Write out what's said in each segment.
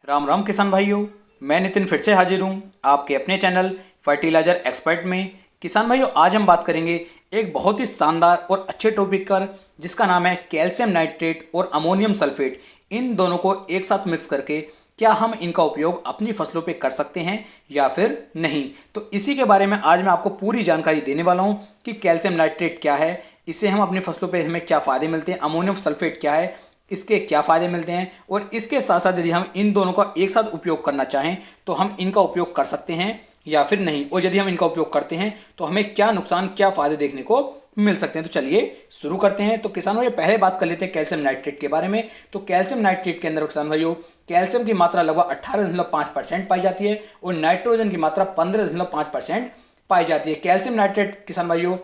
राम राम किसान भाइयों, मैं नितिन फिर से हाजिर हूँ आपके अपने चैनल फर्टिलाइजर एक्सपर्ट में। किसान भाइयों, आज हम बात करेंगे एक बहुत ही शानदार और अच्छे टॉपिक पर, जिसका नाम है कैल्शियम नाइट्रेट और अमोनियम सल्फेट। इन दोनों को एक साथ मिक्स करके क्या हम इनका उपयोग अपनी फसलों पे कर सकते हैं या फिर नहीं। तो इसी के बारे में आज मैं आपको पूरी जानकारी देने वाला हूँ कि कैल्शियम नाइट्रेट क्या है, इससे हम अपनी फसलों पे हमें क्या फ़ायदे मिलते हैं, अमोनियम सल्फेट क्या है, इसके क्या फ़ायदे मिलते हैं, और इसके साथ साथ यदि हम इन दोनों का एक साथ उपयोग करना चाहें तो हम इनका उपयोग कर सकते हैं या फिर नहीं, और यदि हम इनका उपयोग करते हैं तो हमें क्या नुकसान क्या फ़ायदे देखने को मिल सकते हैं। तो चलिए शुरू करते हैं। तो किसानों, ये पहले बात कर लेते हैं कैल्शियम नाइट्रेट के बारे में। तो कैल्शियम नाइट्रेट के अंदर किसान भाइयों, कैल्शियम की मात्रा लगभग 18.5% पाई जाती है और नाइट्रोजन की मात्रा 15.5% पाई जाती है। कैल्शियम नाइट्रेट किसान भाइयों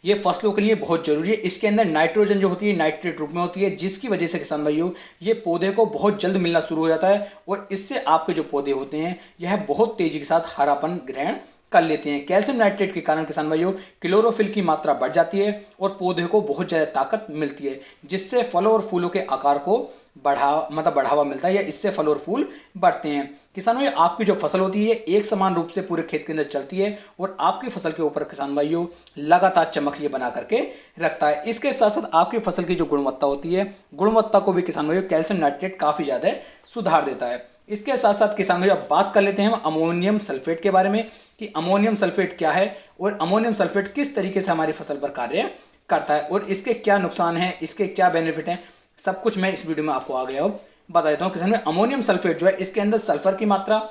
ये फसलों के लिए बहुत जरूरी है। इसके अंदर नाइट्रोजन जो होती है नाइट्रेट रूप में होती है, जिसकी वजह से किसान भाइयों ये पौधे को बहुत जल्द मिलना शुरू हो जाता है और इससे आपके जो पौधे होते हैं यह बहुत तेजी के साथ हरापन ग्रहण कर लेते हैं। कैल्शियम नाइट्रेट के कारण किसान भाइयों क्लोरोफिल की मात्रा बढ़ जाती है और पौधे को बहुत ज़्यादा ताकत मिलती है, जिससे फलों और फूलों के आकार को बढ़ावा मिलता है, या इससे फल और फूल बढ़ते हैं। किसानों, ये आपकी जो फसल होती है एक समान रूप से पूरे खेत के अंदर चलती है और आपकी फसल के ऊपर किसान भाइयों लगातार चमक ये बना करके रखता है। इसके साथ साथ आपकी फसल की जो गुणवत्ता होती है, गुणवत्ता को भी किसान भाइयों कैल्शियम नाइट्रेट काफ़ी ज़्यादा सुधार देता है। इसके साथ साथ किसान भाइयों अब बात कर लेते हैं हम अमोनियम सल्फेट के बारे में कि अमोनियम सल्फेट क्या है और अमोनियम सल्फेट किस तरीके से हमारी फसल पर कार्य करता है और इसके क्या नुकसान हैं, इसके क्या बेनिफिट हैं, सब कुछ मैं इस वीडियो में आपको आगे अब बता देता हूँ। किसान भाई, अमोनियम सल्फेट जो है इसके अंदर सल्फर की मात्रा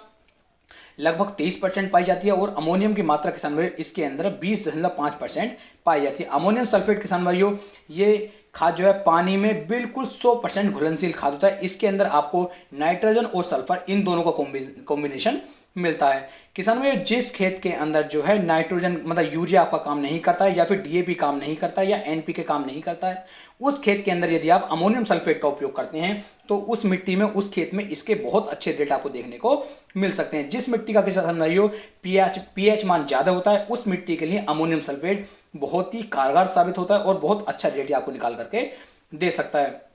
लगभग 23% पाई जाती है और अमोनियम की मात्रा किसान भाइयों इसके अंदर 20.5% पाई जाती है। अमोनियम सल्फेट किसान भाइयों ये खाद जो है पानी में बिल्कुल 100% घुलनशील खाद होता है। इसके अंदर आपको नाइट्रोजन और सल्फर इन दोनों का कॉम्बिनेशन मिलता है। किसान भाइयों, जिस खेत के अंदर जो है नाइट्रोजन मतलब यूरिया आपका काम नहीं करता है या फिर डीएपी काम नहीं करता है या एनपीके काम नहीं करता है, उस खेत के अंदर यदि आप अमोनियम सल्फेट का उपयोग करते हैं तो उस मिट्टी में, उस खेत में इसके बहुत अच्छे रेट आपको देखने को मिल सकते हैं। जिस मिट्टी का किसान भाइयों पीएच मान ज़्यादा होता है उस मिट्टी के लिए अमोनियम सल्फेट बहुत ही कारगर साबित होता है और बहुत अच्छा रेट आपको निकाल करके दे सकता है।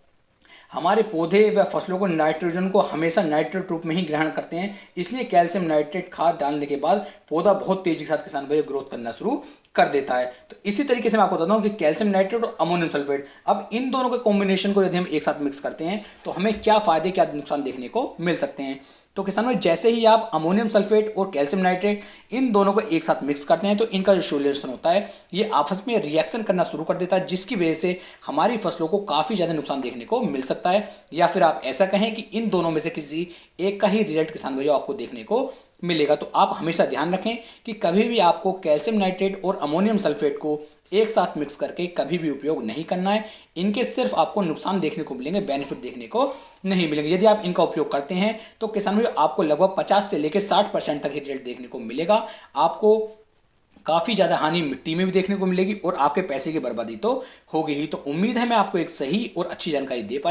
हमारे पौधे व फसलों को नाइट्रोजन को हमेशा नाइट्रेट रूप में ही ग्रहण करते हैं, इसलिए कैल्शियम नाइट्रेट खाद डालने के बाद पौधा बहुत तेजी के साथ किसान भाई ग्रोथ करना शुरू कर देता है। तो इसी तरीके से मैं आपको बताता हूँ कि कैल्शियम नाइट्रेट और अमोनियम सल्फेट, अब इन दोनों के कॉम्बिनेशन को यदि हम एक साथ मिक्स करते हैं तो हमें क्या फायदे क्या नुकसान देखने को मिल सकते हैं। तो किसानों, जैसे ही आप अमोनियम सल्फेट और कैल्शियम नाइट्रेट इन दोनों को एक साथ मिक्स करते हैं तो इनका जो सॉल्यूशन होता है ये आपस में रिएक्शन करना शुरू कर देता है, जिसकी वजह से हमारी फसलों को काफ़ी ज़्यादा नुकसान देखने को मिल सकता है। या फिर आप ऐसा कहें कि इन दोनों में से किसी एक का ही रिजल्ट किसान भाइयों आपको देखने को मिलेगा। तो आप हमेशा ध्यान रखें कि कभी भी आपको कैल्शियम नाइट्रेट और अमोनियम सल्फेट को एक साथ मिक्स करके कभी भी उपयोग नहीं करना है। इनके सिर्फ आपको नुकसान देखने को मिलेंगे, बेनिफिट देखने को नहीं मिलेंगे। यदि आप इनका उपयोग करते हैं तो किसान भाइयों आपको लगभग 50 से लेकर 60% तक ही रिजल्ट देखने को मिलेगा। आपको काफ़ी ज़्यादा हानि मिट्टी में भी देखने को मिलेगी और आपके पैसे की बर्बादी तो होगी ही। तो उम्मीद है मैं आपको एक सही और अच्छी जानकारी दे पाई।